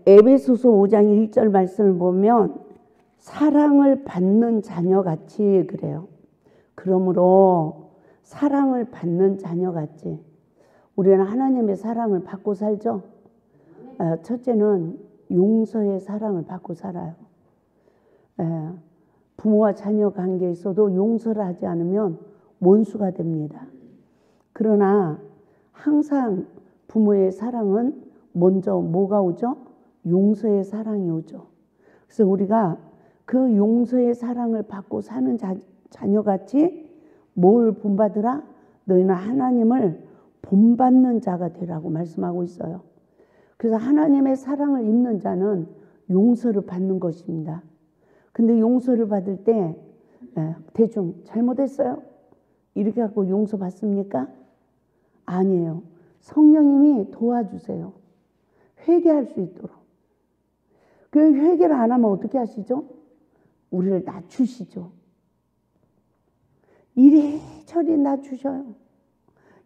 에베소서 5장 1절 말씀을 보면 사랑을 받는 자녀같이 그래요. 그러므로 사랑을 받는 자녀같이 우리는 하나님의 사랑을 받고 살죠. 첫째는 용서의 사랑을 받고 살아요. 부모와 자녀 관계에서도 용서를 하지 않으면 원수가 됩니다. 그러나 항상 부모의 사랑은 먼저 뭐가 오죠? 용서의 사랑이 오죠. 그래서 우리가 그 용서의 사랑을 받고 사는 자녀같이 뭘 본받으라? 너희는 하나님을 본받는 자가 되라고 말씀하고 있어요. 그래서 하나님의 사랑을 입는 자는 용서를 받는 것입니다. 근데 용서를 받을 때 대충 잘못했어요? 이렇게 하고 용서 받습니까? 아니에요. 성령님이 도와주세요. 회개할 수 있도록. 그 회개를 안 하면 어떻게 하시죠? 우리를 낮추시죠. 이리저리 낮추셔요.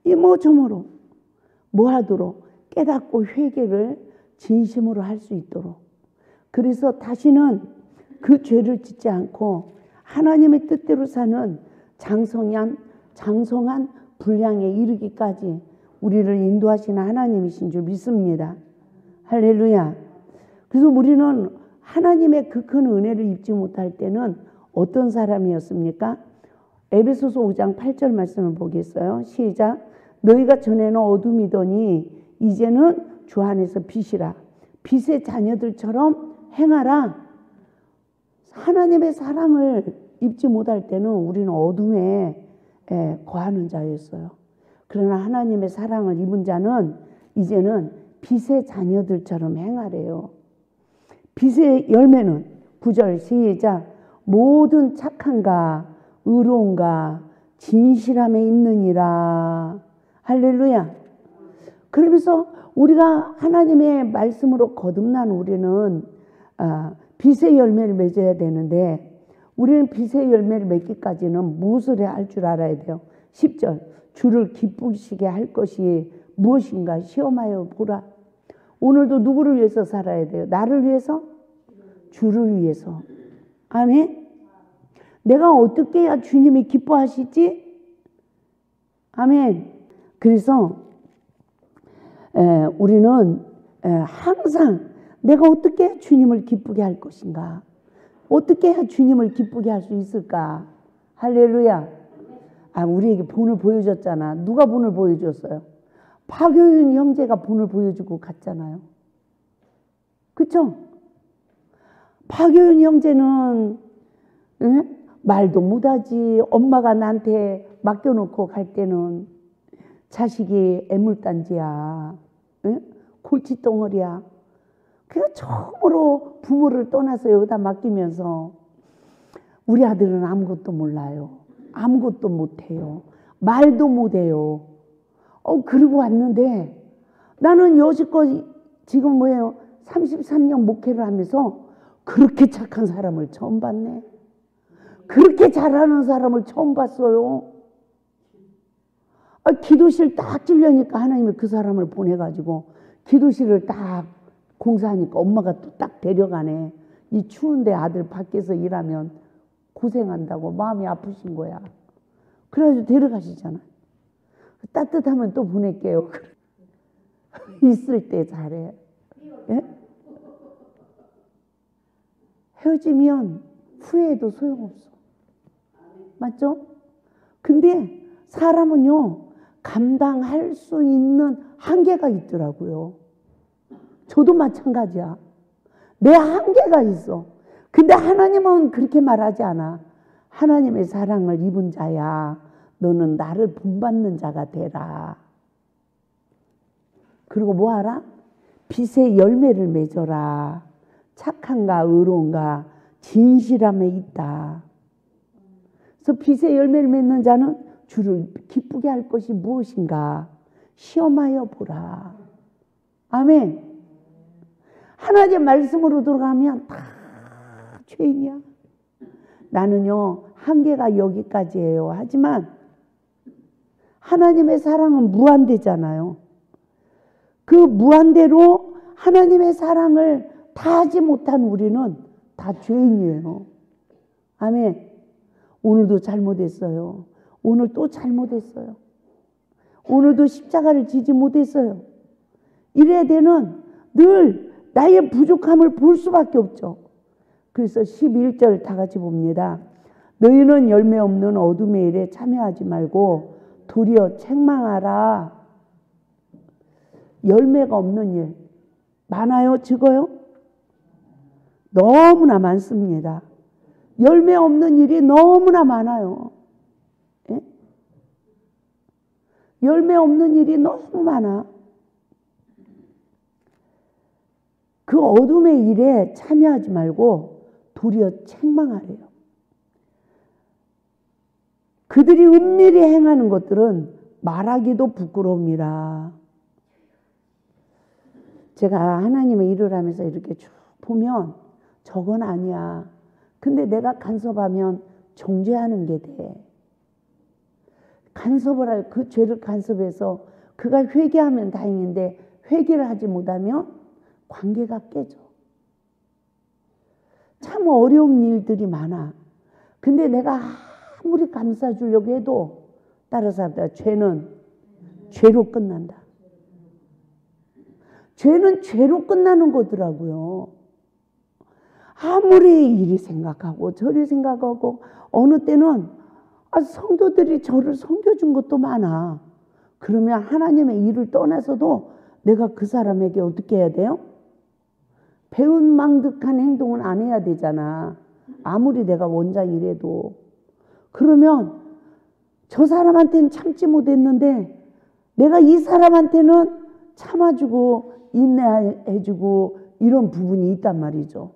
이모저모로 뭐 하도록? 깨닫고 회개를 진심으로 할 수 있도록. 그래서 다시는 그 죄를 짓지 않고 하나님의 뜻대로 사는 장성한 분량에 이르기까지 우리를 인도하시는 하나님이신 줄 믿습니다. 할렐루야. 그래서 우리는 하나님의 그 큰 은혜를 입지 못할 때는 어떤 사람이었습니까? 에베소서 5장 8절 말씀을 보겠어요. 시작. 너희가 전에는 어둠이더니 이제는 주 안에서 빛이라. 빛의 자녀들처럼 행하라. 하나님의 사랑을 입지 못할 때는 우리는 어둠에 거하는 자였어요. 그러나 하나님의 사랑을 입은 자는 이제는 빛의 자녀들처럼 행하래요. 빛의 열매는 9절 시작. 모든 착함과 의로움과 진실함에 있느니라. 할렐루야. 그러면서 우리가 하나님의 말씀으로 거듭난 우리는 빛의 열매를 맺어야 되는데 우리는 빛의 열매를 맺기까지는 무엇을 할 줄 알아야 돼요. 10절 주를 기쁘시게 할 것이 무엇인가 시험하여 보라. 오늘도 누구를 위해서 살아야 돼요? 나를 위해서? 주를 위해서. 아멘. 내가 어떻게 해야 주님이 기뻐하시지? 아멘. 그래서 우리는 항상 내가 어떻게 해야 주님을 기쁘게 할 것인가? 어떻게 해야 주님을 기쁘게 할 수 있을까? 할렐루야. 우리에게 본을 보여줬잖아. 누가 본을 보여줬어요? 박효윤 형제가 본을 보여주고 갔잖아요. 그렇죠? 박효윤 형제는 말도 못하지. 엄마가 나한테 맡겨놓고 갈 때는 자식이 애물단지야. 골칫덩어리야. 그래서 처음으로 부모를 떠나서 여기다 맡기면서 우리 아들은 아무것도 몰라요. 아무것도 못해요. 말도 못해요. 그러고 왔는데 나는 여지껏 지금 뭐예요? 33년 목회를 하면서 그렇게 착한 사람을 처음 봤네. 그렇게 잘하는 사람을 처음 봤어요. 기도실 딱 찔려니까 하나님이 그 사람을 보내가지고 기도실을 딱 공사하니까 엄마가 또 딱 데려가네. 이 추운데 아들 밖에서 일하면 고생한다고 마음이 아프신 거야. 그래가지고 데려가시잖아. 따뜻하면 또 보낼게요. 있을 때 잘해. 예? 헤어지면 후회해도 소용없어. 맞죠? 근데 사람은요 감당할 수 있는 한계가 있더라고요. 저도 마찬가지야. 내 한계가 있어. 근데 하나님은 그렇게 말하지 않아. 하나님의 사랑을 입은 자야. 너는 나를 본받는 자가 되라. 그리고 뭐 하라? 빛의 열매를 맺어라. 착함과 의로움과 진실함에 있다. 그래서 빛의 열매를 맺는 자는 주를 기쁘게 할 것이 무엇인가 시험하여 보라. 아멘. 하나님의 말씀으로 들어가면 다 죄인이야. 나는요 한계가 여기까지예요. 하지만 하나님의 사랑은 무한대잖아요. 그 무한대로 하나님의 사랑을 다 하지 못한 우리는 다 죄인이에요. 아멘. 오늘도 잘못했어요. 오늘 또 잘못했어요. 오늘도 십자가를 지지 못했어요. 이래야 되는 늘 나의 부족함을 볼 수밖에 없죠. 그래서 11절 다 같이 봅니다. 너희는 열매 없는 어둠의 일에 참여하지 말고 도리어 책망하라. 열매가 없는 일 많아요? 적어요? 너무나 많습니다. 열매 없는 일이 너무나 많아요. 예? 열매 없는 일이 너무 많아. 그 어둠의 일에 참여하지 말고 도리어 책망하래요. 그들이 은밀히 행하는 것들은 말하기도 부끄러움이라. 제가 하나님의 일을 하면서 이렇게 쭉 보면 저건 아니야. 근데 내가 간섭하면 정죄하는 게 돼. 간섭을 할 그 죄를 간섭해서 그가 회개하면 다행인데 회개를 하지 못하면 관계가 깨져. 참 어려운 일들이 많아. 근데 내가 아무리 감싸주려고 해도 따라서 합니다. 죄는 죄로 끝난다. 죄는 죄로 끝나는 거더라고요. 아무리 이리 생각하고 저리 생각하고 어느 때는 성도들이 저를 섬겨준 것도 많아. 그러면 하나님의 일을 떠나서도 내가 그 사람에게 어떻게 해야 돼요? 배은망덕한 행동은 안 해야 되잖아. 아무리 내가 원장이라도. 그러면 저 사람한테는 참지 못했는데 내가 이 사람한테는 참아주고 인내해주고 이런 부분이 있단 말이죠.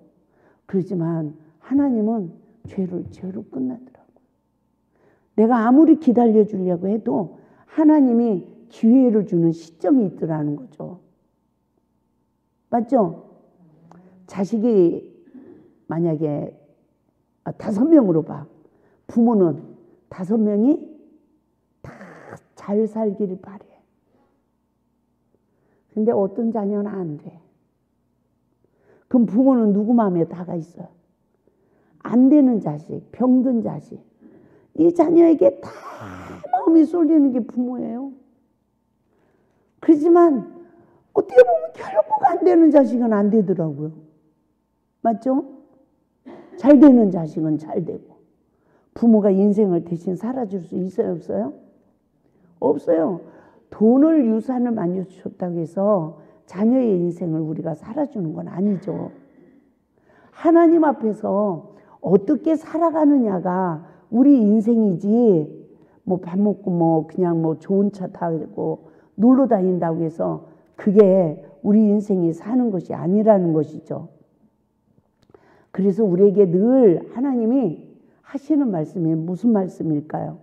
그렇지만 하나님은 죄로 끝나더라고요. 내가 아무리 기다려주려고 해도 하나님이 기회를 주는 시점이 있더라는 거죠. 맞죠? 자식이 만약에 5명으로 봐. 부모는 5명이 다 잘 살기를 바래. 근데 어떤 자녀는 안 돼. 그럼 부모는 누구 마음에 다가 있어요? 안 되는 자식, 병든 자식. 이 자녀에게 다 마음이 쏠리는 게 부모예요. 그렇지만 어떻게 보면 결국 안 되는 자식은 안 되더라고요. 맞죠? 잘 되는 자식은 잘 되고. 부모가 인생을 대신 살아줄 수 있어요? 없어요? 없어요. 돈을 유산을 많이 주셨다고 해서 자녀의 인생을 우리가 살아주는 건 아니죠. 하나님 앞에서 어떻게 살아가느냐가 우리 인생이지, 뭐 밥 먹고 뭐 그냥 뭐 좋은 차 타고 놀러 다닌다고 해서 그게 우리 인생이 사는 것이 아니라는 것이죠. 그래서 우리에게 늘 하나님이 하시는 말씀이 무슨 말씀일까요?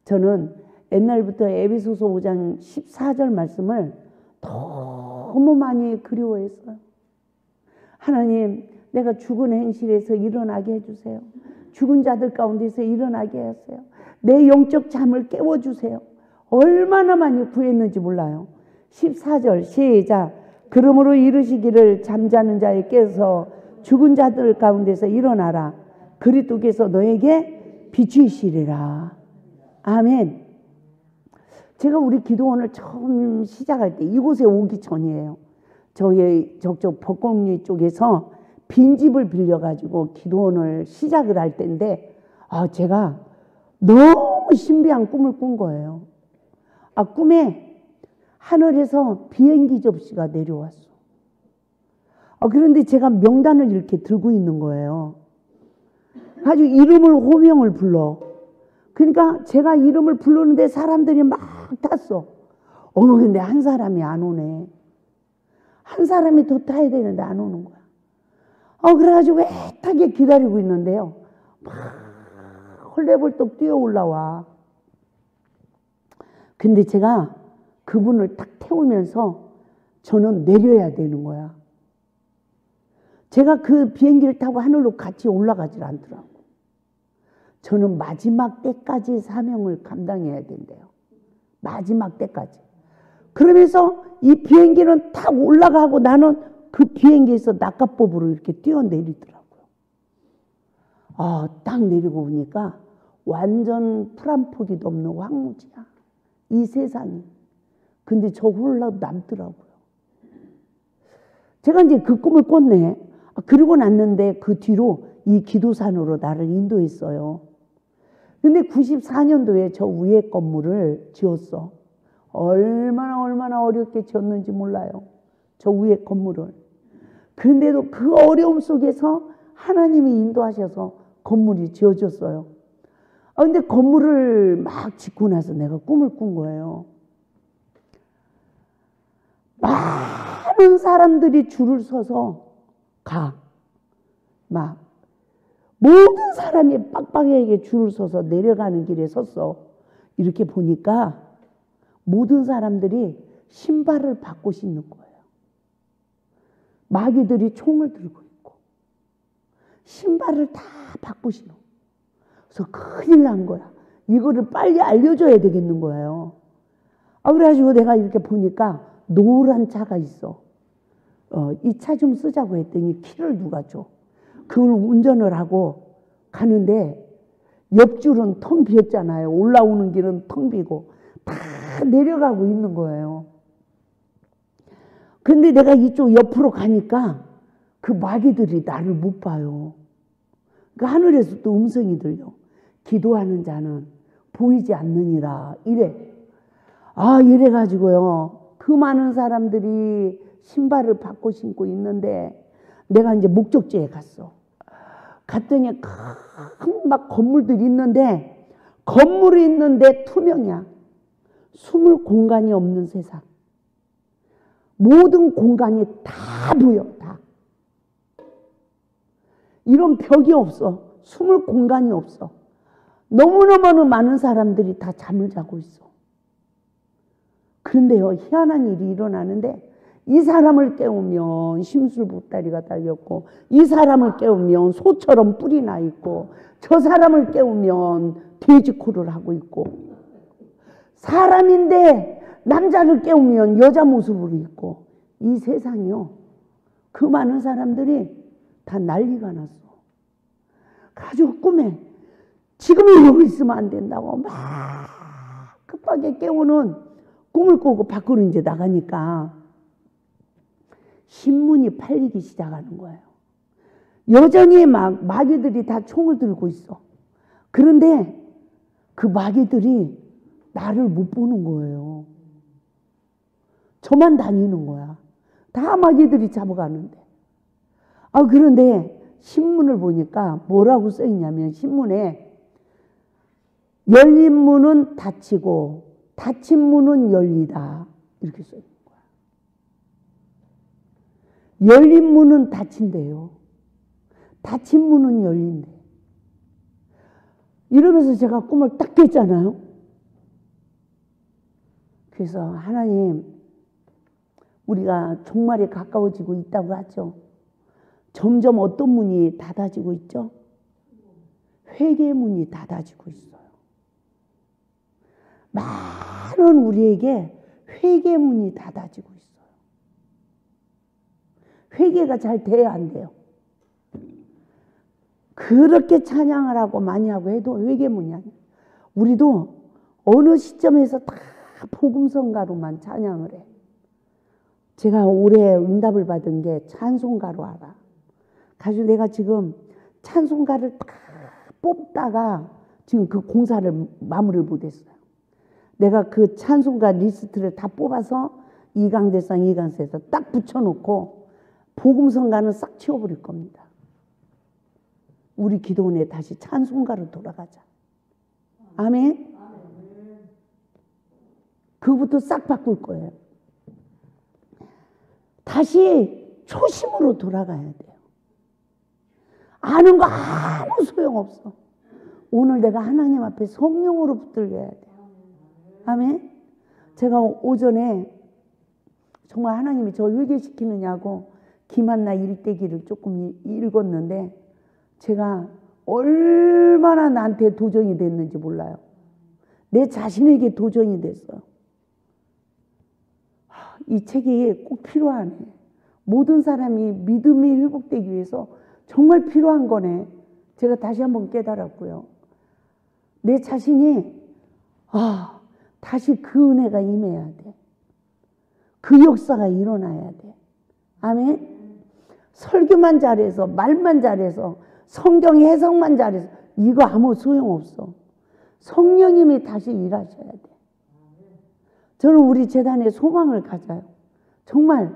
저는 옛날부터 에베소서 5장 14절 말씀을 너무 많이 그리워했어요. 하나님, 내가 죽은 행실에서 일어나게 해주세요. 죽은 자들 가운데서 일어나게 하세요. 내 영적 잠을 깨워주세요. 얼마나 많이 구했는지 몰라요. 14절 시작. 그러므로 이르시기를 잠자는 자에 깨서 죽은 자들 가운데서 일어나라. 그리스도께서 너에게 비추시리라. 아멘. 제가 우리 기도원을 처음 시작할 때 이곳에 오기 전이에요. 저희 저쪽 벚공리 쪽에서 빈집을 빌려가지고 기도원을 시작을 할 때인데 제가 너무 신비한 꿈을 꾼 거예요. 꿈에 하늘에서 비행기 접시가 내려왔어. 그런데 제가 명단을 이렇게 들고 있는 거예요. 아주 이름을 호명을 불러. 그러니까 제가 이름을 부르는데 사람들이 막 탔어. 근데 한 사람이 안 오네. 한 사람이 더 타야 되는데 안 오는 거야. 그래가지고 애타게 기다리고 있는데요. 막 헐레벌떡 뛰어 올라와. 근데 제가 그분을 딱 태우면서 저는 내려야 되는 거야. 제가 그 비행기를 타고 하늘로 같이 올라가질 않더라고. 저는 마지막 때까지 사명을 감당해야 된대요. 마지막 때까지. 그러면서 이 비행기는 탁 올라가고 나는 그 비행기에서 낙하법으로 이렇게 뛰어내리더라고요. 딱 내리고 보니까 완전 풀한 포기도 없는 황무지야. 이 세상이. 근데 저 홀로 남더라고요. 제가 이제 그 꿈을 꿨네. 그러고 났는데 그 뒤로 이 기도산으로 나를 인도했어요. 근데 94년도에 저 위에 건물을 지었어. 얼마나 어렵게 지었는지 몰라요. 저 위에 건물을. 그런데도 그 어려움 속에서 하나님이 인도하셔서 건물이 지어졌어요. 근데 건물을 막 짓고 나서 내가 꿈을 꾼 거예요. 많은 사람들이 줄을 서서 가. 막 모든 사람이 빡빡하게 줄을 서서 내려가는 길에 섰어. 이렇게 보니까 모든 사람들이 신발을 바꿔 신는 거예요. 마귀들이 총을 들고 있고 신발을 다 바꿔 신어. 그래서 큰일 난 거야. 이거를 빨리 알려줘야 되겠는 거예요. 그래가지고 내가 이렇게 보니까 노란 차가 있어. 이 차 좀 쓰자고 했더니 키를 누가 줘. 그걸 운전을 하고 가는데 옆줄은 텅 비었잖아요. 올라오는 길은 텅 비고 다 내려가고 있는 거예요. 근데 내가 이쪽 옆으로 가니까 그 마귀들이 나를 못 봐요. 그 하늘에서 또 음성이 들려. 기도하는 자는 보이지 않느니라. 이래. 이래가지고요. 그 많은 사람들이 신발을 바꿔 신고 있는데 내가 이제 목적지에 갔어. 갔더니 큰 막 건물들이 있는데 건물이 있는데 투명이야. 숨을 공간이 없는 세상. 모든 공간이 다 보여. 다. 이런 벽이 없어. 숨을 공간이 없어. 너무너무 많은 사람들이 다 잠을 자고 있어. 그런데요, 희한한 일이 일어나는데 이 사람을 깨우면 심술 보따리가 달렸고 이 사람을 깨우면 소처럼 뿔이 나 있고 저 사람을 깨우면 돼지코를 하고 있고 사람인데 남자를 깨우면 여자 모습으로 있고 이 세상이요. 그 많은 사람들이 다 난리가 났어. 가지고 꿈에 지금이 여기 있으면 안 된다고 막 급하게 깨우는 꿈을 꾸고 밖으로 이제 나가니까 신문이 팔리기 시작하는 거예요. 여전히 막 마귀들이 다 총을 들고 있어. 그런데 그 마귀들이 나를 못 보는 거예요. 저만 다니는 거야. 다 마귀들이 잡아가는데. 그런데 신문을 보니까 뭐라고 써 있냐면 신문에 열린 문은 닫히고 닫힌 문은 열리다. 이렇게 써 있는 거야. 열린 문은 닫힌대요. 닫힌 문은 열린대. 이러면서 제가 꿈을 딱 깼잖아요. 그래서 하나님, 우리가 종말에 가까워지고 있다고 하죠. 점점 어떤 문이 닫아지고 있죠? 회개의 문이 닫아지고 있어요. 많은 우리에게 회개의 문이 닫아지고 있어요. 회개가 잘 돼야 안 돼요. 그렇게 찬양을 하고 많이 하고 해도 회개문이 아니에요. 우리도 어느 시점에서 다 복음성가로만 찬양을 해. 제가 올해 응답을 받은 게 찬송가로 알아. 가지고 내가 지금 찬송가를 다 뽑다가 지금 그 공사를 마무리를 못했어요. 내가 그 찬송가 리스트를 다 뽑아서 이강대상 이강세에서 딱 붙여놓고 복음성가는 싹 치워버릴 겁니다. 우리 기도원에 다시 찬송가로 돌아가자. 아멘. 그부터 싹 바꿀 거예요. 다시 초심으로 돌아가야 돼요. 아는 거 아무 소용없어. 오늘 내가 하나님 앞에 성령으로 붙들려야 돼요. 아멘. 제가 오전에 정말 하나님이 저 회개시키느냐고 김한나 일대기를 조금 읽었는데 제가 얼마나 나한테 도전이 됐는지 몰라요. 내 자신에게 도전이 됐어요. 이 책이 꼭 필요하네. 모든 사람이 믿음이 회복되기 위해서 정말 필요한 거네. 제가 다시 한번 깨달았고요. 내 자신이 다시 그 은혜가 임해야 돼. 그 역사가 일어나야 돼. 아멘. 설교만 잘해서, 말만 잘해서, 성경 해석만 잘해서 이거 아무 소용없어. 성령님이 다시 일하셔야 돼. 저는 우리 재단에 소망을 가져요. 정말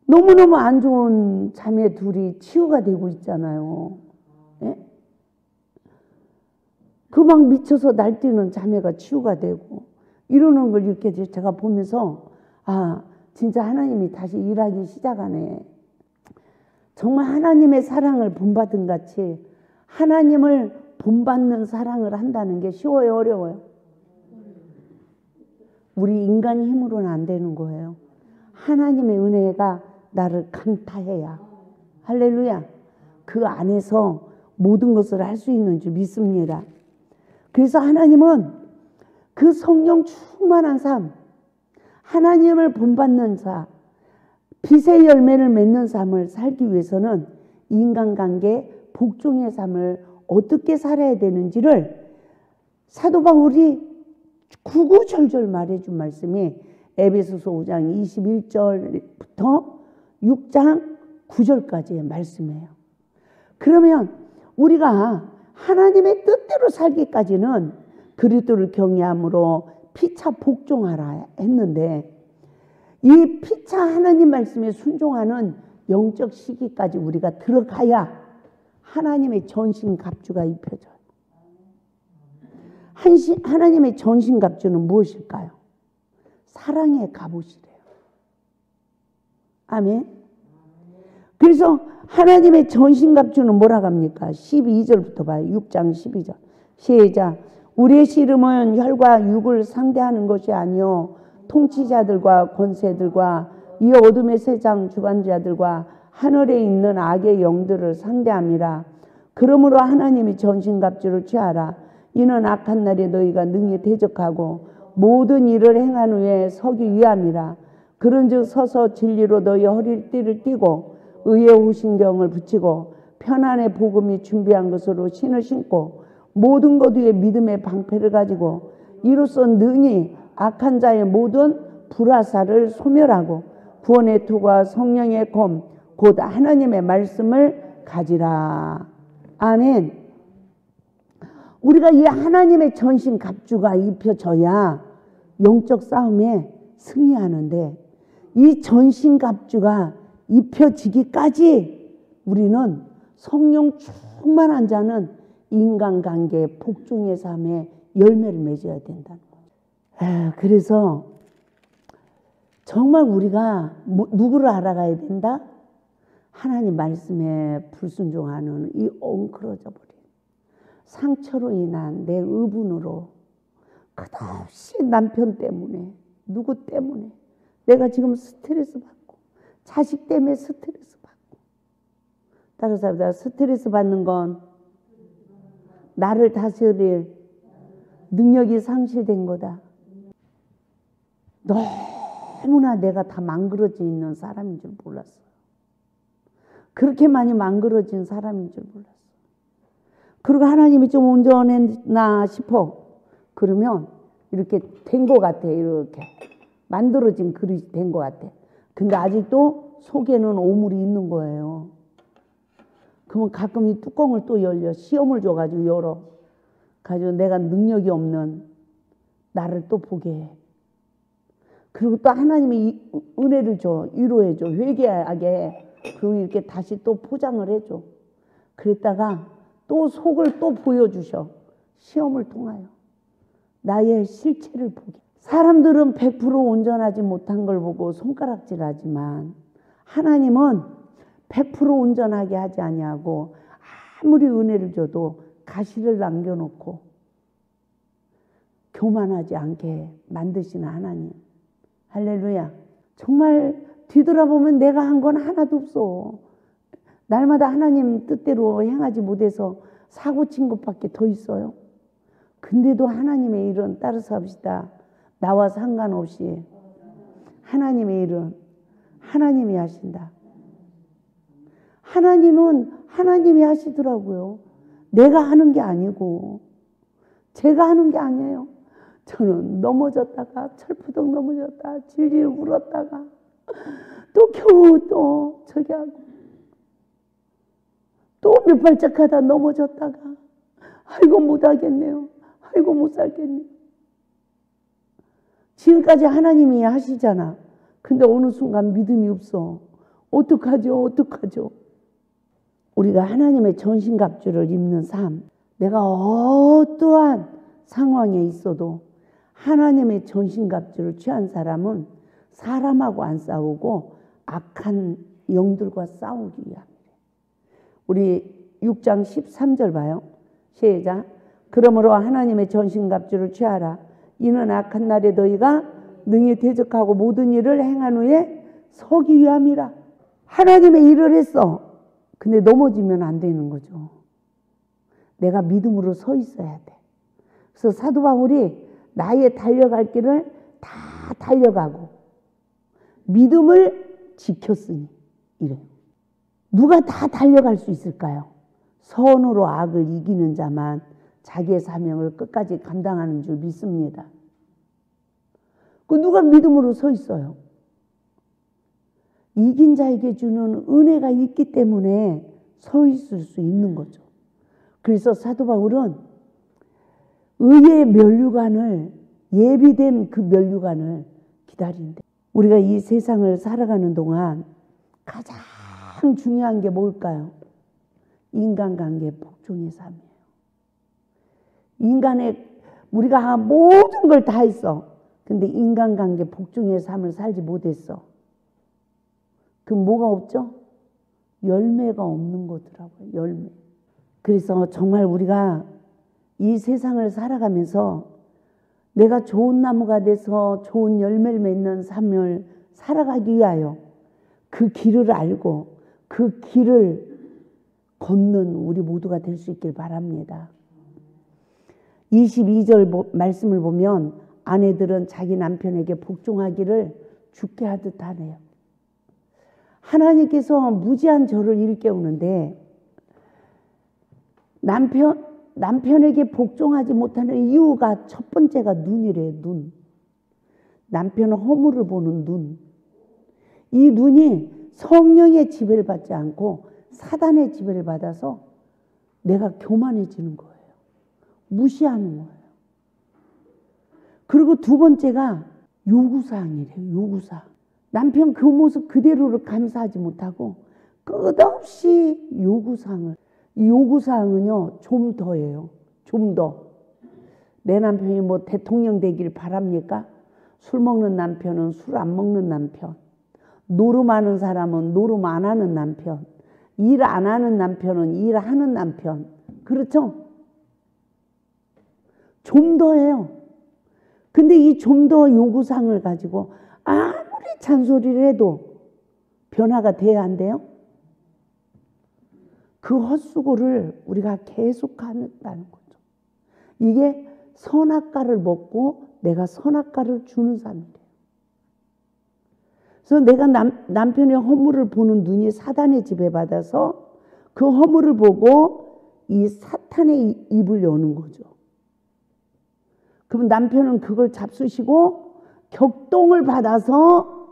너무너무 안 좋은 자매 둘이 치유가 되고 있잖아요. 예? 그 막 미쳐서 날뛰는 자매가 치유가 되고 이러는 걸 이렇게 제가 보면서 진짜 하나님이 다시 일하기 시작하네. 정말 하나님의 사랑을 본받은 같이 하나님을 본받는 사랑을 한다는 게 쉬워요, 어려워요? 우리 인간 힘으로는 안 되는 거예요. 하나님의 은혜가 나를 강타해야. 할렐루야. 그 안에서 모든 것을 할 수 있는 줄 믿습니다. 그래서 하나님은 그 성령 충만한 삶, 하나님을 본받는 자, 빛의 열매를 맺는 삶을 살기 위해서는 인간관계, 복종의 삶을 어떻게 살아야 되는지를 사도 바울이 구구절절 말해준 말씀이 에베소서 5장 21절부터 6장 9절까지의 말씀이에요. 그러면 우리가 하나님의 뜻대로 살기까지는 그리스도를 경외함으로 피차 복종하라 했는데 이 피차 하나님 말씀에 순종하는 영적 시기까지 우리가 들어가야 하나님의 전신갑주가 입혀져요. 하나님의 전신갑주는 무엇일까요? 사랑의 갑옷이래요. 아멘. 그래서 하나님의 전신갑주는 뭐라고 합니까? 12절부터 봐요. 6장 12절. 시작. 우리의 씨름은 혈과 육을 상대하는 것이 아니요 통치자들과 권세들과 이 어둠의 세상 주관자들과 하늘에 있는 악의 영들을 상대함이라. 그러므로 하나님이 전신갑주를 취하라. 이는 악한 날에 너희가 능히 대적하고 모든 일을 행한 후에 서기 위함이라. 그런즉 서서 진리로 너희 허리를 띠를 띠고 의의 호신경을 붙이고 편안의 복음이 준비한 것으로 신을 신고 모든 것 위에 믿음의 방패를 가지고 이로써 능히 악한 자의 모든 불화살을 소멸하고 구원의 투과 성령의 검 곧 하나님의 말씀을 가지라. 아멘. 우리가 이 하나님의 전신 갑주가 입혀져야 영적 싸움에 승리하는데 이 전신 갑주가 입혀지기까지 우리는 성령 충만한 자는 인간관계 복종의 삶에 열매를 맺어야 된다는 거예요. 그래서 정말 우리가 누구를 알아가야 된다? 하나님 말씀에 불순종하는 이 엉클어져 버린 상처로 인한 내 의분으로 끝없이 남편 때문에 누구 때문에 내가 지금 스트레스 받고 자식 때문에 스트레스 받고 다른 사람들 스트레스 받는 건 나를 다스릴 능력이 상실된 거다. 너무나 내가 다 망그러져 있는 사람인 줄 몰랐어. 그렇게 많이 망그러진 사람인 줄 몰랐어. 그리고 하나님이 좀 온전했나 싶어. 그러면 이렇게 된 것 같아. 이렇게 만들어진 그릇이 된 것 같아. 근데 아직도 속에는 오물이 있는 거예요. 그러면 가끔 이 뚜껑을 또 열려. 시험을 줘가지고 열어. 가지고 내가 능력이 없는 나를 또 보게 해. 그리고 또 하나님이 은혜를 줘. 위로해 줘. 회개하게 해. 그리고 이렇게 다시 또 포장을 해줘. 그랬다가 또 속을 또 보여주셔. 시험을 통하여. 나의 실체를 보게. 사람들은 100% 온전하지 못한 걸 보고 손가락질하지만 하나님은 100% 온전하게 하지 아니하고 아무리 은혜를 줘도 가시를 남겨놓고 교만하지 않게 만드시는 하나님. 할렐루야. 정말 뒤돌아보면 내가 한 건 하나도 없어. 날마다 하나님 뜻대로 행하지 못해서 사고 친 것밖에 더 있어요. 근데도 하나님의 일은 따라서 합시다. 나와 상관없이 하나님의 일은 하나님이 하신다. 하나님은 하나님이 하시더라고요. 내가 하는 게 아니고 제가 하는 게 아니에요. 저는 넘어졌다가 철푸덕 넘어졌다 질질 울었다가 또 겨우 또 저기 하고 또 몇 발짝 하다 넘어졌다가 아이고 못하겠네요. 아이고 못 살겠네요. 지금까지 하나님이 하시잖아. 근데 어느 순간 믿음이 없어. 어떡하죠? 어떡하죠? 우리가 하나님의 전신갑주를 입는 삶, 내가 어떠한 상황에 있어도 하나님의 전신갑주를 취한 사람은 사람하고 안 싸우고 악한 영들과 싸우기 위함이래. 우리 6장 13절 봐요. 시작. 그러므로 하나님의 전신갑주를 취하라. 이는 악한 날에 너희가 능히 대적하고 모든 일을 행한 후에 서기 위함이라. 하나님의 일을 했어. 근데 넘어지면 안 되는 거죠. 내가 믿음으로 서 있어야 돼. 그래서 사도 바울이 나의 달려갈 길을 다 달려가고 믿음을 지켰으니 이래요. 누가 다 달려갈 수 있을까요? 선으로 악을 이기는 자만 자기의 사명을 끝까지 감당하는 줄 믿습니다. 그 누가 믿음으로 서 있어요? 이긴 자에게 주는 은혜가 있기 때문에 서 있을 수 있는 거죠. 그래서 사도 바울은 의의 면류관을, 예비된 그 면류관을 기다린대. 우리가 이 세상을 살아가는 동안 가장 중요한 게 뭘까요? 인간관계 복종의 삶이에요. 우리가 모든 걸 다 했어. 근데 인간관계 복종의 삶을 살지 못했어. 그럼 뭐가 없죠? 열매가 없는 거더라고요. 열매. 그래서 정말 우리가 이 세상을 살아가면서 내가 좋은 나무가 돼서 좋은 열매를 맺는 삶을 살아가기 위하여 그 길을 알고 그 길을 걷는 우리 모두가 될 수 있길 바랍니다. 22절 말씀을 보면 아내들은 자기 남편에게 복종하기를 주께 하듯 하네요. 하나님께서 무지한 저를 일깨우는데 남편에게 복종하지 못하는 이유가 첫 번째가 눈이래요. 눈. 남편은 허물을 보는 눈. 이 눈이 성령의 지배를 받지 않고 사단의 지배를 받아서 내가 교만해지는 거예요. 무시하는 거예요. 그리고 두 번째가 요구사항이래요. 요구사항. 남편 그 모습 그대로를 감사하지 못하고 끝없이 요구사항을. 이 요구사항은요, 좀 더예요. 좀 더. 내 남편이 뭐 대통령 되길 바랍니까? 술 먹는 남편은 술 안 먹는 남편. 노름하는 사람은 노름 안 하는 남편. 일 안 하는 남편은 일하는 남편. 그렇죠? 좀 더예요. 근데 이 좀 더 요구사항을 가지고 아무리 잔소리를 해도 변화가 돼야 한대요. 그 헛수고를 우리가 계속 한다는 거죠. 이게 선악과를 먹고 내가 선악과를 주는 삶이래요. 그래서 내가 남편의 허물을 보는 눈이 사단의 지배받아서 그 허물을 보고 이 사탄의 입을 여는 거죠. 그럼 남편은 그걸 잡수시고 격동을 받아서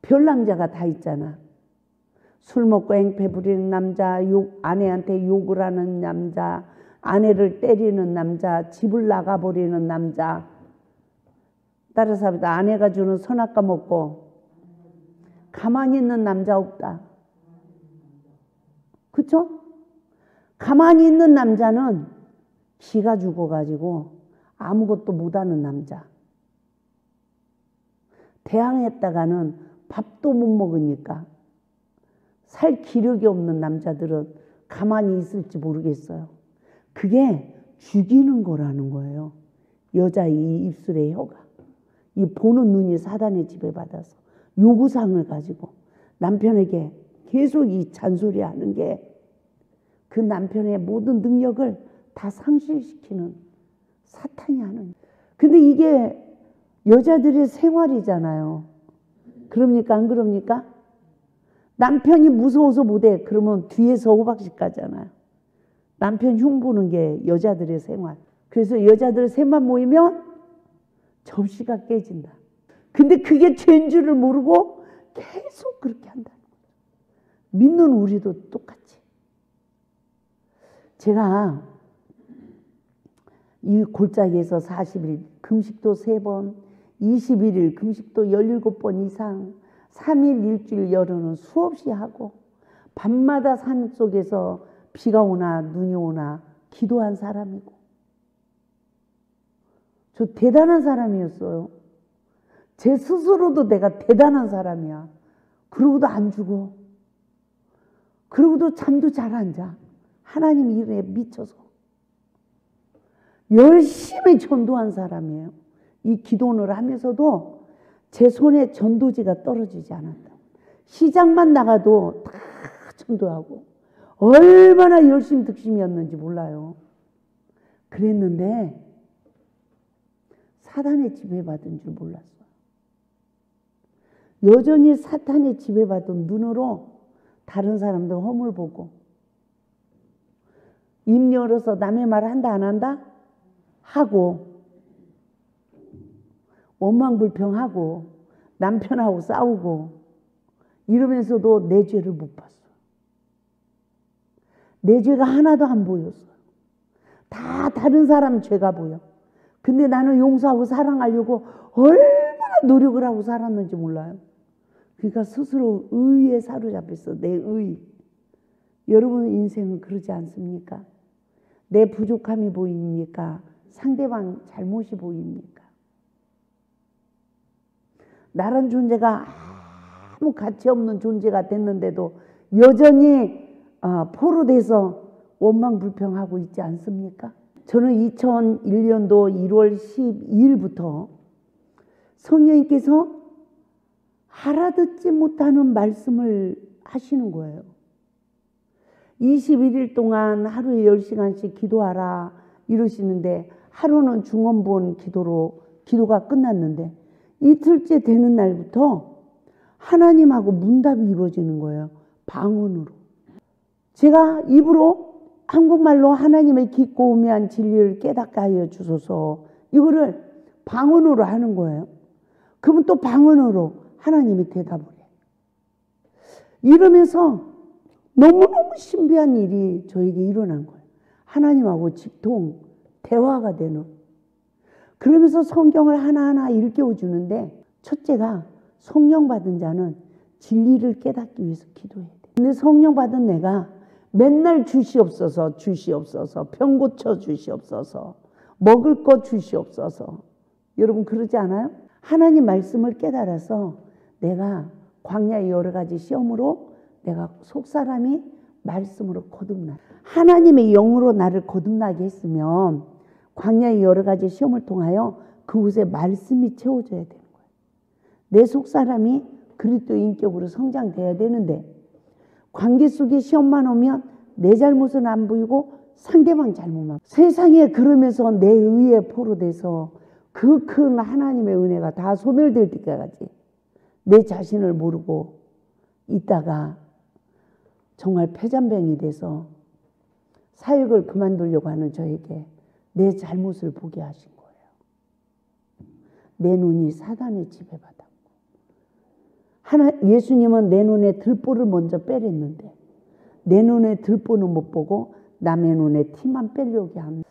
별남자가 다 있잖아. 술 먹고 행패 부리는 남자, 아내한테 욕을 하는 남자, 아내를 때리는 남자, 집을 나가버리는 남자. 따라서 합니다. 아내가 주는 선악과 먹고 가만히 있는 남자 없다. 그쵸? 가만히 있는 남자는 기가 죽어가지고 아무것도 못하는 남자. 대항했다가는 밥도 못 먹으니까 살 기력이 없는 남자들은 가만히 있을지 모르겠어요. 그게 죽이는 거라는 거예요. 여자의 이 입술의 혀가. 이 보는 눈이 사단의 지배받아서 요구사항을 가지고 남편에게 계속 이 잔소리하는 게 그 남편의 모든 능력을 다 상실시키는 사탄이 하는. 근데 이게 여자들의 생활이잖아요. 그럽니까? 안 그럽니까? 남편이 무서워서 못해. 그러면 뒤에서 호박씨 까잖아요. 남편 흉보는 게 여자들의 생활. 그래서 여자들 셋만 모이면 접시가 깨진다. 근데 그게 죄인 줄을 모르고 계속 그렇게 한다는 거예요. 믿는 우리도 똑같이. 제가 이 골짜기에서 40일, 금식도 3번, 21일 금식도 17번 이상, 3일 일주일 열흘은 수없이 하고 밤마다 산 속에서 비가 오나 눈이 오나 기도한 사람이고, 저 대단한 사람이었어요. 제 스스로도 내가 대단한 사람이야. 그러고도 안 죽어. 그러고도 잠도 잘 안 자. 하나님 일에 미쳐서 열심히 전도한 사람이에요. 이 기도를 하면서도 제 손에 전도지가 떨어지지 않았다. 시장만 나가도 다 전도하고 얼마나 열심 득심이었는지 몰라요. 그랬는데 사탄의 지배받은 줄 몰랐어요. 여전히 사탄의 지배받은 눈으로 다른 사람들 허물 보고, 입 열어서 남의 말 한다 안 한다? 하고, 원망불평하고 남편하고 싸우고 이러면서도 내 죄를 못 봤어요. 내 죄가 하나도 안 보였어요. 다 다른 사람 죄가 보여. 근데 나는 용서하고 사랑하려고 얼마나 노력을 하고 살았는지 몰라요. 그러니까 스스로 의에 사로잡혔어. 내 의. 여러분 인생은 그러지 않습니까? 내 부족함이 보입니까? 상대방 잘못이 보입니까? 나란 존재가 아무 가치 없는 존재가 됐는데도 여전히 포로돼서 원망불평하고 있지 않습니까? 저는 2001년도 1월 12일부터 성령님께서 알아듣지 못하는 말씀을 하시는 거예요. 21일 동안 하루에 10시간씩 기도하라 이러시는데, 하루는 중원본 기도가 끝났는데 이틀째 되는 날부터 하나님하고 문답이 이루어지는 거예요. 방언으로. 제가 입으로 한국말로 하나님의 깊고 오묘한 진리를 깨닫게 하여 주소서, 이거를 방언으로 하는 거예요. 그러면 또 방언으로 하나님이 대답을 해요. 이러면서 너무너무 신비한 일이 저에게 일어난 거예요. 하나님하고 직통, 대화가 되는. 그러면서 성경을 하나하나 일깨워 주는데, 첫째가 성령 받은 자는 진리를 깨닫기 위해서 기도해야 돼. 근데 성령 받은 내가 맨날 주시옵소서, 주시옵소서, 병 고쳐 주시옵소서, 먹을 것 주시옵소서. 여러분 그러지 않아요? 하나님 말씀을 깨달아서 내가 광야의 여러 가지 시험으로 내가 속사람이 말씀으로 거듭나. 하나님의 영으로 나를 거듭나게 했으면 광야의 여러 가지 시험을 통하여 그곳에 말씀이 채워져야 되는 거예요. 내 속사람이 그리스도의 인격으로 성장돼야 되는데, 관계 속에 시험만 오면 내 잘못은 안 보이고 상대방 잘못만. 세상에 그러면서 내 의에 포로돼서 그 큰 하나님의 은혜가 다 소멸될 때까지 내 자신을 모르고 있다가 정말 폐잔병이 돼서 사역을 그만두려고 하는 저에게 내 잘못을 보게 하신 거예요. 내 눈이 사단의 지배받았고, 예수님은 내 눈에 들보를 먼저 빼랬는데 내 눈에 들보는 못 보고 남의 눈에 티만 빼려고 하는,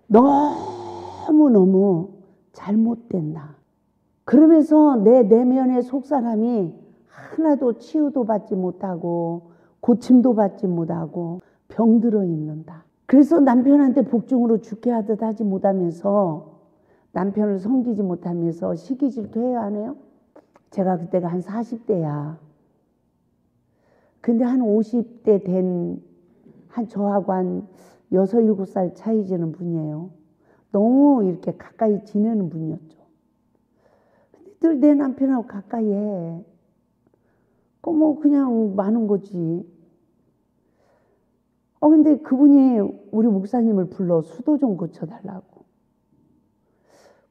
너무너무 잘못된 나. 그러면서 내 내면의 속사람이 하나도 치유도 받지 못하고 고침도 받지 못하고 병들어 있는다. 그래서 남편한테 복종으로 죽게 하듯 하지 못하면서, 남편을 섬기지 못하면서 시기 질투해야 하네요. 제가 그때가 한 40대야. 근데 한 50대 된 저하고 한 6, 7살 차이 지는 분이에요. 너무 이렇게 가까이 지내는 분이었죠. 근데 늘 내 남편하고 가까이 해. 뭐 그냥 많은 거지. 근데 그분이 우리 목사님을 불러 수도 좀 고쳐달라고.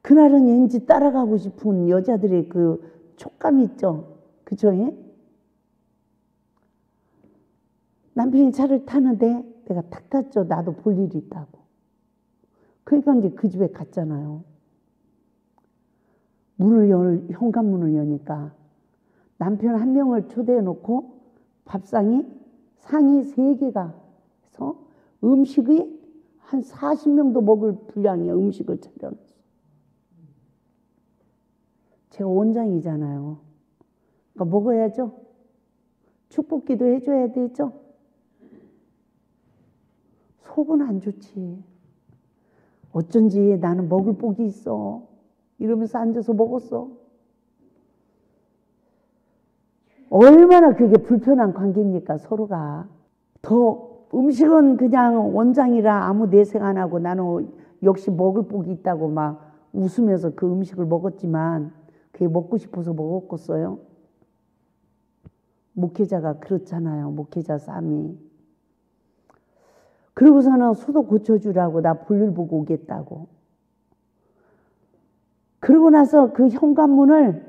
그날은 왠지 따라가고 싶은 여자들의 그 촉감 있죠. 그죠? 남편이 차를 타는데 내가 탁 탔죠. 나도 볼 일이 있다고. 그러니까 이제 그 집에 갔잖아요. 현관문을 여니까 남편 한 명을 초대해 놓고 상이 3개가 해서 음식이 한 40명도 먹을 분량의 음식을 차려놨어. 제가 원장이잖아요. 그러니까 먹어야죠. 축복기도 해줘야 되죠. 속은 안 좋지. 어쩐지 나는 먹을 복이 있어. 이러면서 앉아서 먹었어. 얼마나 그게 불편한 관계입니까, 서로가. 더 음식은 그냥 원장이라 아무 내색 안 하고 나는 역시 먹을 복이 있다고 막 웃으면서 그 음식을 먹었지만 그게 먹고 싶어서 먹었겠어요? 목회자가 그렇잖아요. 목회자 쌈이. 그러고서는 수도 고쳐주라고 나 볼일 보고 오겠다고. 그러고 나서 그 현관문을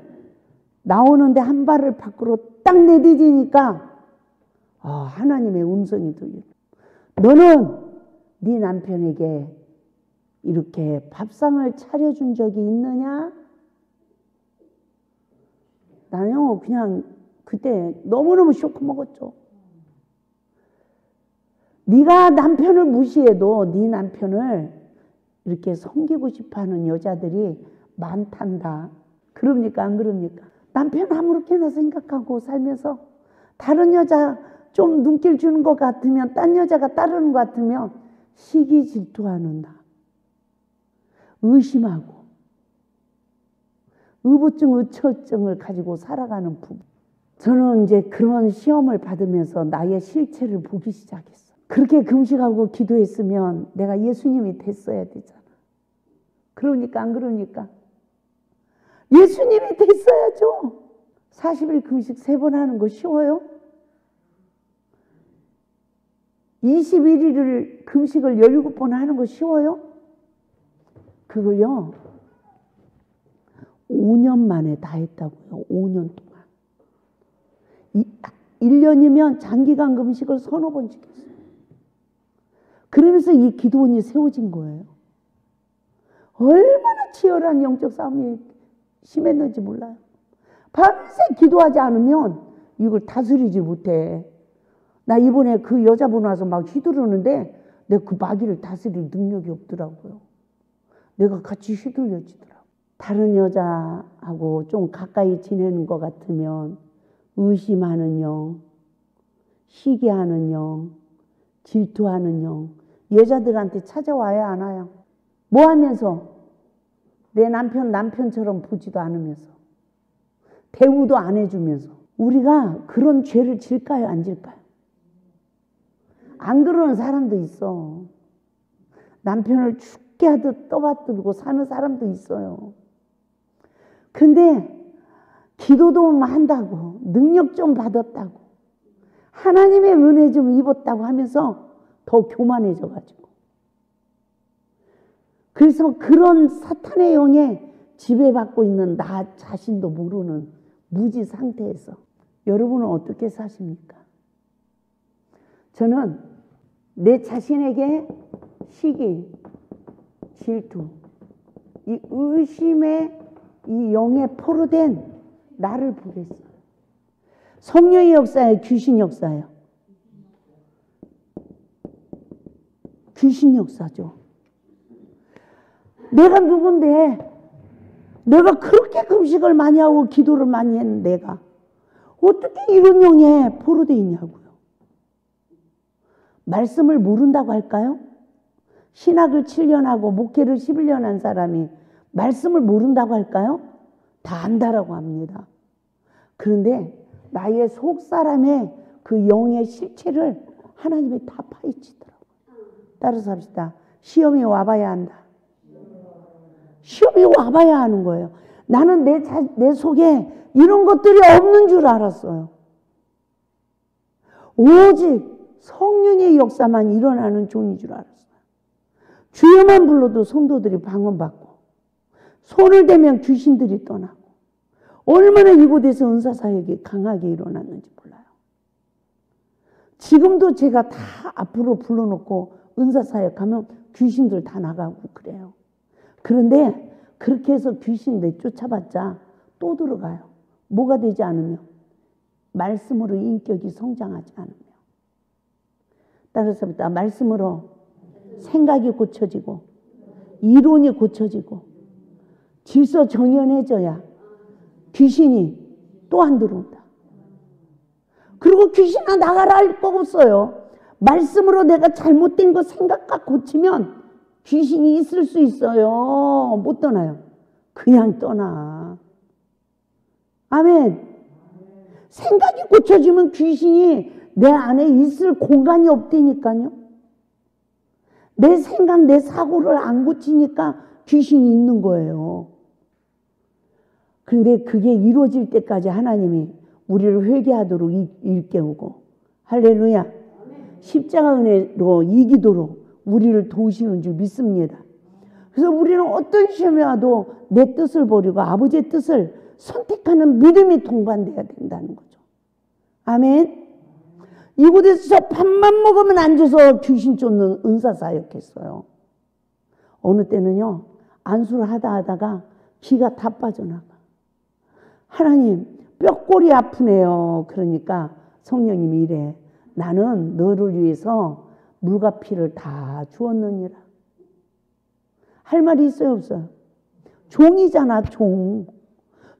나오는데 한 발을 밖으로 딱 내디디니까 하나님의 음성이 들려. 너는 네 남편에게 이렇게 밥상을 차려준 적이 있느냐? 나는 그냥 그때 너무너무 쇼크 먹었죠. 네가 남편을 무시해도 네 남편을 이렇게 섬기고 싶어하는 여자들이 많단다. 그럽니까 안 그럽니까? 남편 아무렇게나 생각하고 살면서 다른 여자 좀 눈길 주는 것 같으면 딴 여자가 따르는 것 같으면 시기 질투하는 나. 의심하고 의부증 의처증을 가지고 살아가는 부부. 저는 이제 그런 시험을 받으면서 나의 실체를 보기 시작했어요. 그렇게 금식하고 기도했으면 내가 예수님이 됐어야 되잖아. 그러니까 안 그러니까? 예수님이 됐어야죠. 40일 금식 3번 하는 거 쉬워요? 21일을 금식을 17번 하는 거 쉬워요? 그걸요 5년 만에 다 했다고요. 5년 동안. 1년이면 장기간 금식을 서너 번씩 했어요. 그러면서 이 기도원이 세워진 거예요. 얼마나 치열한 영적 싸움이 심했는지 몰라요. 밤새 기도하지 않으면 이걸 다스리지 못해. 나 이번에 그 여자분 와서 막 휘두르는데 내가 그 마귀를 다스릴 능력이 없더라고요. 내가 같이 휘둘려지더라고. 다른 여자하고 좀 가까이 지내는 것 같으면 의심하는 영, 시기하는 영, 질투하는 영, 여자들한테 찾아와야 안 와요. 뭐 하면서? 내 남편처럼 보지도 않으면서 대우도 안 해주면서. 우리가 그런 죄를 질까요 안 질까요? 안 그러는 사람도 있어. 남편을 죽게 하듯 떠받들고 사는 사람도 있어요. 근데 기도도 한다고 능력 좀 받았다고 하나님의 은혜 좀 입었다고 하면서 더 교만해져 가지고 그래서 그런 사탄의 영에 지배받고 있는 나 자신도 모르는 무지 상태에서 여러분은 어떻게 사십니까? 저는 내 자신에게 시기, 질투, 이 의심의 이 영에 포로된 나를 보겠어요. 성령의 역사예요? 귀신 역사예요? 귀신 역사죠. 내가 누군데 내가 그렇게 금식을 많이 하고 기도를 많이 했는데 내가 어떻게 이런 영에 포로되어 있냐고요. 말씀을 모른다고 할까요? 신학을 7년 하고 목회를 11년 한 사람이 말씀을 모른다고 할까요? 다 안다라고 합니다. 그런데 나의 속사람의 그 영의 실체를 하나님이 다 파헤치더라고요. 따라서 합시다. 시험이 와봐야 한다. 시험이 와봐야 하는 거예요. 나는 내 속에 이런 것들이 없는 줄 알았어요. 오직 성령의 역사만 일어나는 종인 줄 알았어요. 주여만 불러도 성도들이 방언받고 손을 대면 귀신들이 떠나고 얼마나 이곳에서 은사사역이 강하게 일어났는지 몰라요. 지금도 제가 다 앞으로 불러놓고 은사사역하면 귀신들 다 나가고 그래요. 그런데 그렇게 해서 귀신 내쫓아봤자 또 들어가요. 뭐가 되지 않으면? 말씀으로 인격이 성장하지 않으며. 따라서 말씀으로 생각이 고쳐지고 이론이 고쳐지고 질서 정연해져야 귀신이 또 안 들어온다. 그리고 귀신아 나가라 할 거 없어요. 말씀으로 내가 잘못된 거 생각과 고치면 귀신이 있을 수 있어요. 못 떠나요. 그냥 떠나. 아멘. 생각이 고쳐지면 귀신이 내 안에 있을 공간이 없다니까요. 내 생각, 내 사고를 안 고치니까 귀신이 있는 거예요. 그런데 그게 이루어질 때까지 하나님이 우리를 회개하도록 일깨우고 할렐루야. 십자가 은혜로 이 기도로 우리를 도우시는 줄 믿습니다. 그래서 우리는 어떤 시험이 와도 내 뜻을 버리고 아버지의 뜻을 선택하는 믿음이 동반돼야 된다는 거죠. 아멘. 이곳에서 밥만 먹으면 앉아서 귀신 쫓는 은사사역했어요. 어느 때는요, 안수를 하다가 기가 다 빠져나가. 하나님, 뼈골이 아프네요. 그러니까 성령님이 이래. 나는 너를 위해서 물과 피를 다 주었느니라. 할 말이 있어요, 없어요? 종이잖아, 종.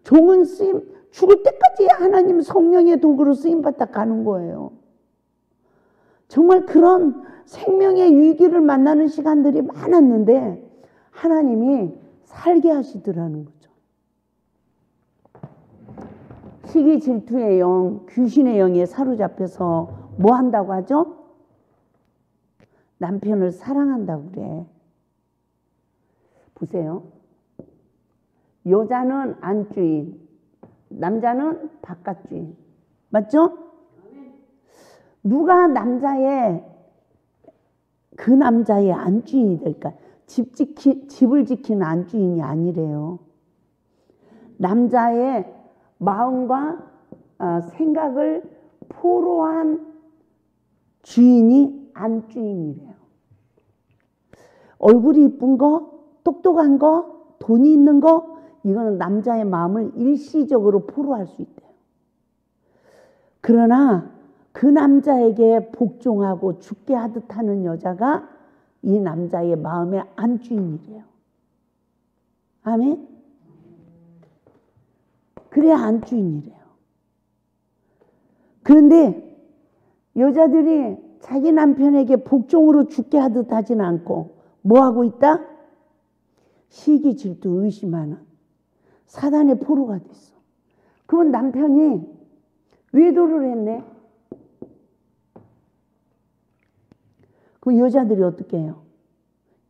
종은 쓰임, 죽을 때까지 하나님 성령의 도구로 쓰임받다 가는 거예요. 정말 그런 생명의 위기를 만나는 시간들이 많았는데 하나님이 살게 하시더라는 거죠. 시기 질투의 영, 귀신의 영에 사로잡혀서 뭐 한다고 하죠? 남편을 사랑한다고 그래. 보세요. 여자는 안주인, 남자는 바깥주인. 맞죠? 누가 그 남자의 안주인이 될까? 집을 지키는 안주인이 아니래요. 남자의 마음과 생각을 포로한 주인이 안주인이래요. 얼굴이 이쁜 거, 똑똑한 거, 돈이 있는 거, 이거는 남자의 마음을 일시적으로 포로할 수 있대요. 그러나 그 남자에게 복종하고 죽게 하듯 하는 여자가 이 남자의 마음의 안주인이래요. 아멘? 그래야 안주인이래요. 그런데 여자들이 자기 남편에게 복종으로 죽게 하듯 하진 않고 뭐 하고 있다? 시기, 질투, 의심하는 사단의 포로가 됐어. 그러면 남편이 외도를 했네. 그럼 여자들이 어떻게 해요?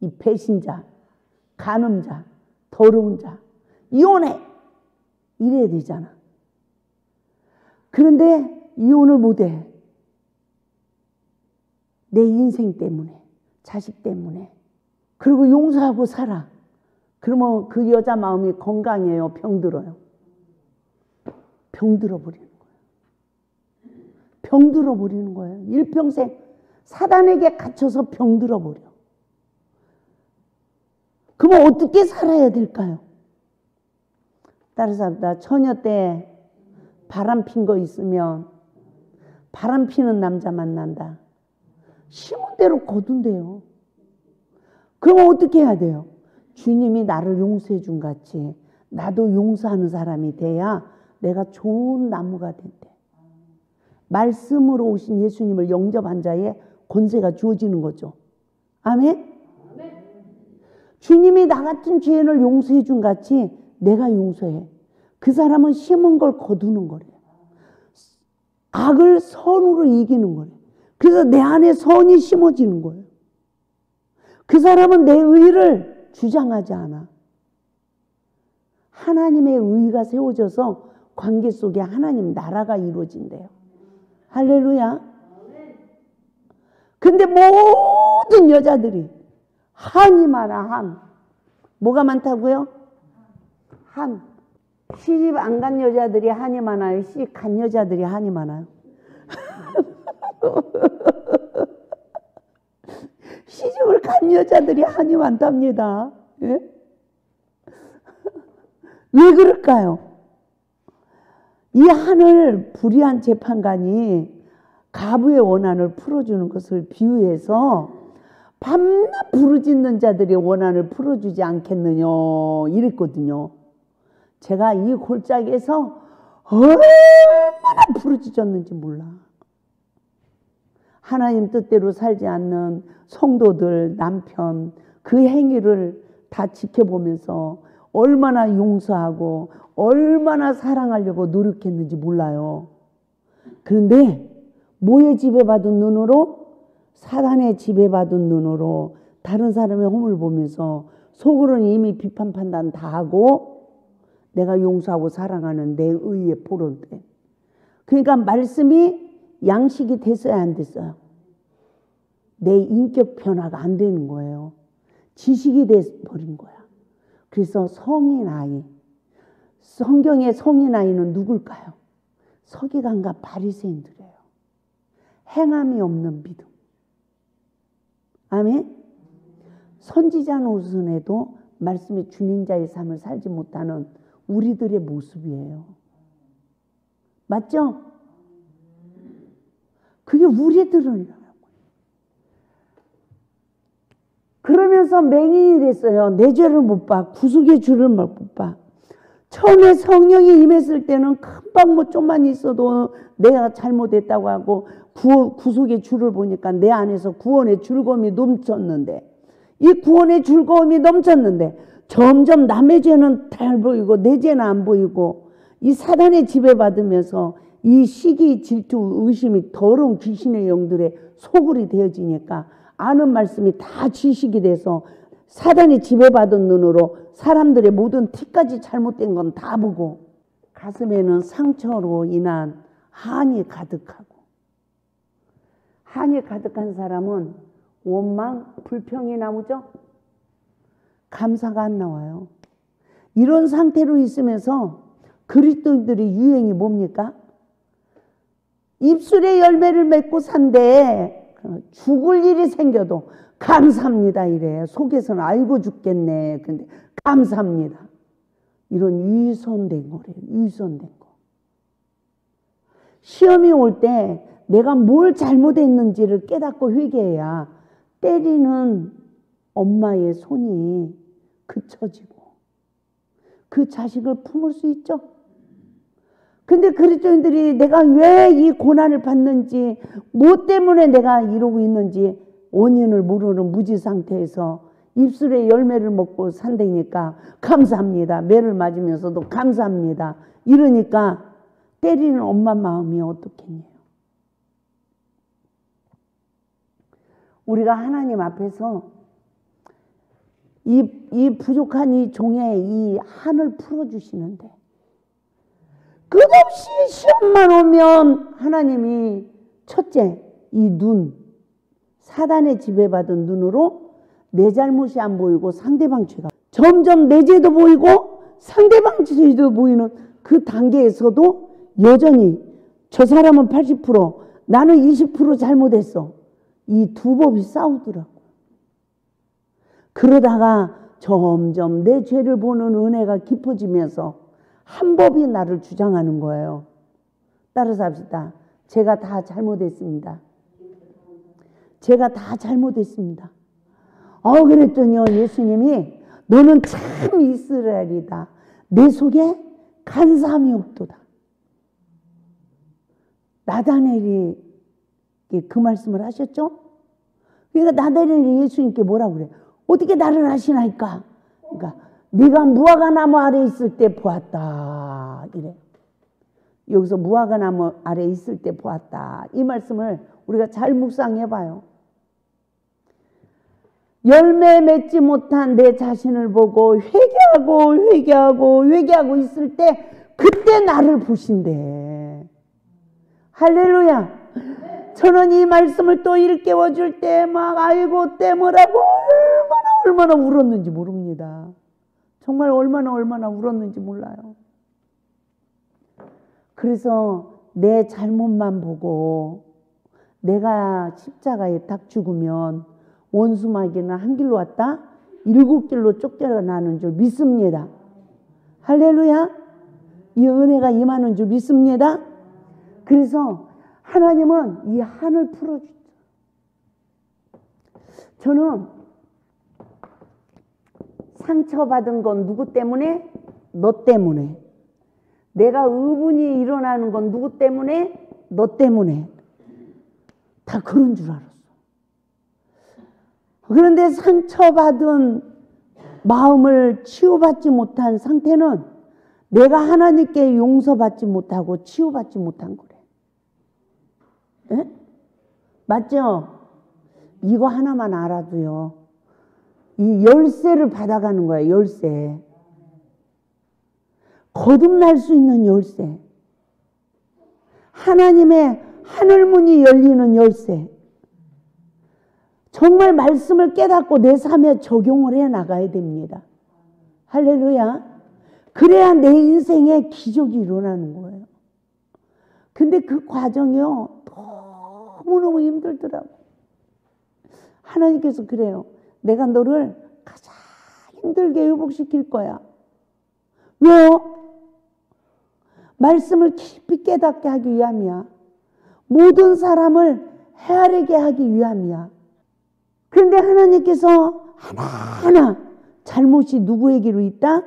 이 배신자, 간음자, 더러운 자, 이혼해! 이래야 되잖아. 그런데 이혼을 못해. 내 인생 때문에, 자식 때문에. 그리고 용서하고 살아. 그러면 그 여자 마음이 건강해요? 병들어요? 병들어버리는 거예요. 병들어버리는 거예요. 일평생 사단에게 갇혀서 병들어버려. 그러면 어떻게 살아야 될까요? 따라서 처녀 때 바람 핀 거 있으면 바람 피는 남자 만난다. 심은 대로 거둔대요. 그러면 어떻게 해야 돼요? 주님이 나를 용서해 준 같이 나도 용서하는 사람이 돼야 내가 좋은 나무가 된대. 말씀으로 오신 예수님을 영접한 자의 권세가 주어지는 거죠. 아멘? 주님이 나 같은 죄인을 용서해 준 같이 내가 용서해. 그 사람은 심은 걸 거두는 거래요. 악을 선으로 이기는 거래요. 그래서 내 안에 선이 심어지는 거예요. 그 사람은 내 의를 주장하지 않아. 하나님의 의가 세워져서 관계 속에 하나님 나라가 이루어진대요. 할렐루야. 근데 모든 여자들이 한이 많아, 한. 뭐가 많다고요? 한. 시집 안 간 여자들이 한이 많아요? 시집 간 여자들이 한이 많아요? 시집을 간 여자들이 한이 많답니다. 예? 왜 그럴까요? 이 한을 불의한 재판관이 가부의 원한을 풀어주는 것을 비유해서 밤낮 부르짖는 자들의 원한을 풀어주지 않겠느냐 이랬거든요. 제가 이 골짜기에서 얼마나 부르짖었는지 몰라. 하나님 뜻대로 살지 않는 성도들, 남편, 그 행위를 다 지켜보면서 얼마나 용서하고 얼마나 사랑하려고 노력했는지 몰라요. 그런데 뭐에 지배받은 눈으로? 사단의 지배받은 눈으로 다른 사람의 험을 보면서 속으로는 이미 비판 판단 다 하고 내가 용서하고 사랑하는 내 의의 포로인데, 그러니까 말씀이 양식이 됐어야 안 됐어요? 내 인격 변화가 안 되는 거예요. 지식이 돼버린 거야. 그래서 성인 아이, 성경의 성인 아이는 누굴까요? 서기관과 바리새인들이에요. 행함이 없는 믿음. 아멘. 선지자 노선에도 말씀의 주민자의 삶을 살지 못하는 우리들의 모습이에요. 맞죠? 그게 우리들이라고. 그러면서 맹인이 됐어요. 내 죄를 못 봐. 구속의 주를 못 봐. 처음에 성령이 임했을 때는 금방 뭐 좀만 있어도 내가 잘못했다고 하고 구속의 주를 보니까 내 안에서 구원의 즐거움이 넘쳤는데, 이 구원의 즐거움이 넘쳤는데 점점 남의 죄는 잘 보이고 내 죄는 안 보이고 이 사단의 지배받으면서 이 시기, 질투, 의심이 더러운 귀신의 영들의 소굴이 되어지니까 아는 말씀이 다 지식이 돼서 사단이 지배받은 눈으로 사람들의 모든 티까지 잘못된 건 다 보고 가슴에는 상처로 인한 한이 가득하고, 한이 가득한 사람은 원망, 불평이 나오죠? 감사가 안 나와요. 이런 상태로 있으면서 그리스도인들의 유행이 뭡니까? 입술의 열매를 맺고 산데 죽을 일이 생겨도 감사합니다 이래. 속에서는 아이고 죽겠네. 근데 감사합니다. 이런 위선된 거래요. 위선된 거. 시험이 올 때 내가 뭘 잘못했는지를 깨닫고 회개해야 때리는 엄마의 손이 그쳐지고 그 자식을 품을 수 있죠. 근데 그리스도인들이 내가 왜 이 고난을 받는지, 뭐 때문에 내가 이러고 있는지 원인을 모르는 무지 상태에서 입술에 열매를 먹고 산다니까 감사합니다. 매를 맞으면서도 감사합니다. 이러니까 때리는 엄마 마음이 어떻겠냐요. 우리가 하나님 앞에서 이 부족한 이 종의 이 한을 풀어주시는데 끝없이 시험만 오면 하나님이 첫째 이 눈, 사단의 지배받은 눈으로 내 잘못이 안 보이고 상대방 죄가 점점 내 죄도 보이고 상대방 죄도 보이는 그 단계에서도 여전히 저 사람은 80% 나는 20% 잘못했어. 이 두 법이 싸우더라고. 그러다가 점점 내 죄를 보는 은혜가 깊어지면서 한 법이 나를 주장하는 거예요. 따라서 합시다. 제가 다 잘못했습니다. 제가 다 잘못했습니다. 그랬더니요 예수님이 너는 참 이스라엘이다. 내 속에 간사함이 없도다. 나다넬이 그 말씀을 하셨죠? 그러니까 나다넬이 예수님께 뭐라고 그래? 어떻게 나를 아시나이까? 그러니까 네가 무화과 나무 아래 있을 때 보았다 이래. 여기서 무화과 나무 아래 있을 때 보았다 이 말씀을 우리가 잘 묵상해 봐요. 열매 맺지 못한 내 자신을 보고 회개하고 있을 때 그때 나를 보신대. 할렐루야. 저는 이 말씀을 또 일깨워 줄 때 막 아이고 때문라고 얼마나 울었는지 모릅니다. 정말 얼마나 울었는지 몰라요. 그래서 내 잘못만 보고 내가 십자가에 딱 죽으면 원수마귀는 한 길로 왔다 7길로 쫓겨나는 줄 믿습니다. 할렐루야. 이 은혜가 임하는 줄 믿습니다. 그래서 하나님은 이 한을 풀어주죠. 저는 상처받은 건 누구 때문에? 너 때문에. 내가 의분이 일어나는 건 누구 때문에? 너 때문에. 다 그런 줄 알았어. 그런데 상처받은 마음을 치유받지 못한 상태는 내가 하나님께 용서받지 못하고 치유받지 못한 거래. 에? 맞죠? 이거 하나만 알아도요. 이 열쇠를 받아가는 거예요. 열쇠. 거듭날 수 있는 열쇠. 하나님의 하늘문이 열리는 열쇠. 정말 말씀을 깨닫고 내 삶에 적용을 해 나가야 됩니다. 할렐루야. 그래야 내 인생에 기적이 일어나는 거예요. 근데 그 과정이요. 너무너무 힘들더라고. 하나님께서 그래요. 내가 너를 가장 힘들게 회복시킬 거야. 왜요? 말씀을 깊이 깨닫게 하기 위함이야. 모든 사람을 헤아리게 하기 위함이야. 그런데 하나님께서 하나하나 잘못이 누구에게로 있다?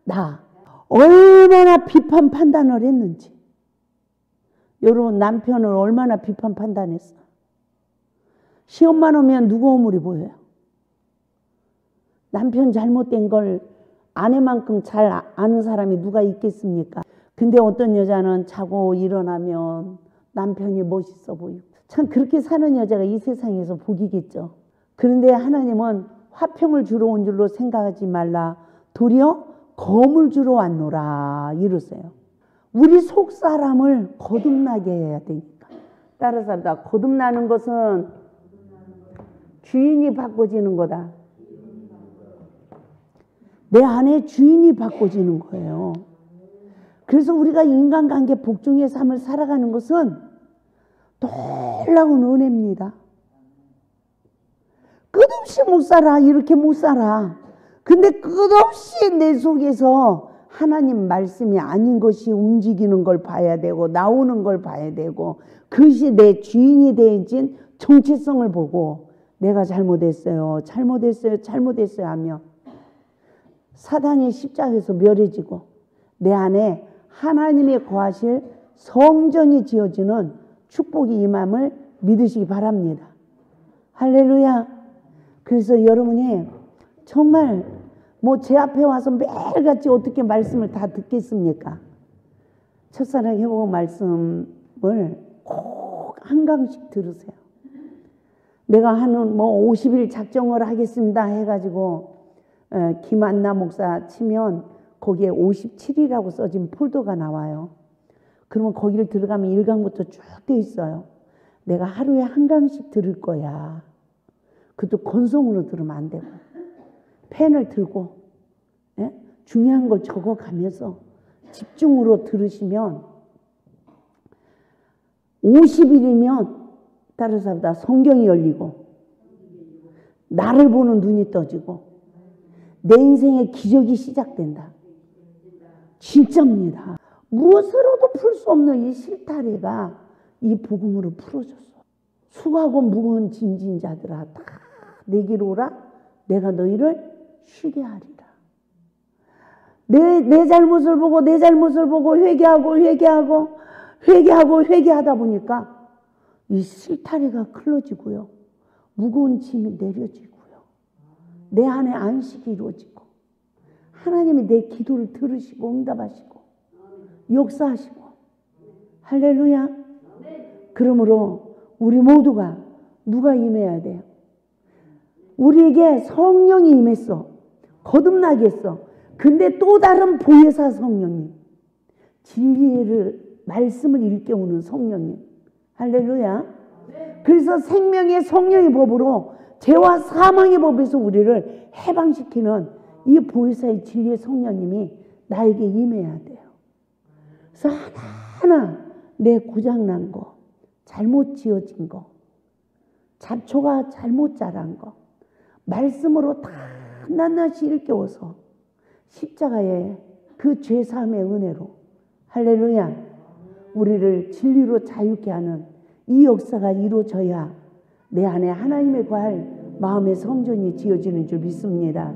나. 얼마나 비판 판단을 했는지. 여러분 남편을 얼마나 비판 판단했어. 시험만 오면 누구 허물이 보여요? 남편 잘못된 걸 아내만큼 잘 아는 사람이 누가 있겠습니까? 근데 어떤 여자는 자고 일어나면 남편이 멋있어 보이고 참 그렇게 사는 여자가 이 세상에서 복이겠죠. 그런데 하나님은 화평을 주러 온 줄로 생각하지 말라. 도리어 검을 주러 왔노라 이러세요. 우리 속 사람을 거듭나게 해야 되니까. 따라서 거듭나는 것은 주인이 바꿔지는 거다. 내 안에 주인이 바꿔지는 거예요. 그래서 우리가 인간관계 복종의 삶을 살아가는 것은 놀라운 은혜입니다. 끝없이 못 살아. 이렇게 못 살아. 근데 끝없이 내 속에서 하나님 말씀이 아닌 것이 움직이는 걸 봐야 되고 나오는 걸 봐야 되고 그것이 내 주인이 되어진 정체성을 보고 내가 잘못했어요. 하며 사단이 십자가에서 멸해지고 내 안에 하나님이 거하실 성전이 지어지는 축복이 임함을 믿으시기 바랍니다. 할렐루야. 그래서 여러분이 정말 뭐 제 앞에 와서 매일같이 어떻게 말씀을 다 듣겠습니까? 첫사랑 회복 말씀을 꼭 한 강씩 들으세요. 내가 하는 뭐 50일 작정을 하겠습니다 해가지고 김한나 목사 치면 거기에 57이라고 써진 폴더가 나와요. 그러면 거기를 들어가면 1강부터 쭉 돼 있어요. 내가 하루에 한 강씩 들을 거야. 그것도 건성으로 들으면 안 되고 펜을 들고 중요한 걸 적어가면서 집중으로 들으시면 50일이면 따라서 성경이 열리고 나를 보는 눈이 떠지고 내 인생의 기적이 시작된다. 진짜입니다. 무엇으로도 풀 수 없는 이 실타래가 이 복음으로 풀어졌어. 수고하고 무거운 짐진 자들아 다 내게로 오라. 내가 너희를 쉬게 하리라. 내 잘못을 보고 회개하다 보니까 이 실타래가 클러지고요. 무거운 짐이 내려지고요. 내 안에 안식이 이루어지고 하나님이 내 기도를 들으시고 응답하시고 역사하시고 할렐루야. 그러므로 우리 모두가 누가 임해야 돼요? 우리에게 성령이 임했어. 거듭나게 했어. 근데 또 다른 보혜사 성령님, 진리를 말씀을 일깨우는 성령님. 할렐루야. 그래서 생명의 성령의 법으로 죄와 사망의 법에서 우리를 해방시키는 이 보혜사의 진리의 성령님이 나에게 임해야 돼요. 그래서 하나 내 고장난 거, 잘못 지어진 거, 잡초가 잘못 자란 거 말씀으로 다 낱낱이 일깨워서 십자가의 그 죄사함의 은혜로 할렐루야 우리를 진리로 자유케 하는 이 역사가 이루어져야 내 안에 하나님의 거할 마음의 성전이 지어지는 줄 믿습니다.